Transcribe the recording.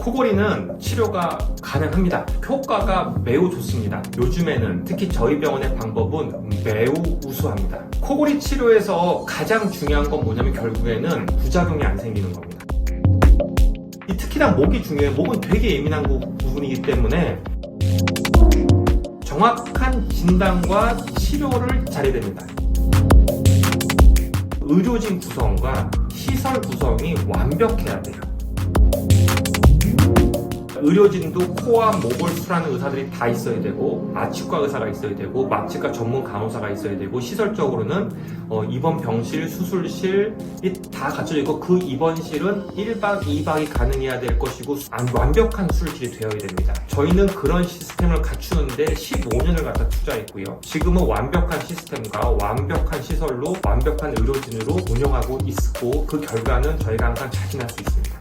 코골이는 치료가 가능합니다. 효과가 매우 좋습니다. 요즘에는 특히 저희 병원의 방법은 매우 우수합니다. 코골이 치료에서 가장 중요한 건 뭐냐면 결국에는 부작용이 안 생기는 겁니다. 특히나 목이 중요해요. 목은 되게 예민한 부분이기 때문에 정확한 진단과 치료를 잘해야 됩니다. 의료진 구성과 시설 구성이 완벽해야 돼요. 의료진도 코와 목을 수술하는 의사들이 다 있어야 되고, 아치과 의사가 있어야 되고, 마취과 전문 간호사가 있어야 되고, 시설적으로는 입원 병실, 수술실이 다 갖춰져 있고, 그 입원실은 1박 2박이 가능해야 될 것이고, 완벽한 수술실이 되어야 됩니다. 저희는 그런 시스템을 갖추는데 15년을 갖다 투자했고요. 지금은 완벽한 시스템과 완벽한 시설로 완벽한 의료진으로 운영하고 있고, 그 결과는 저희가 항상 자신할 수 있습니다.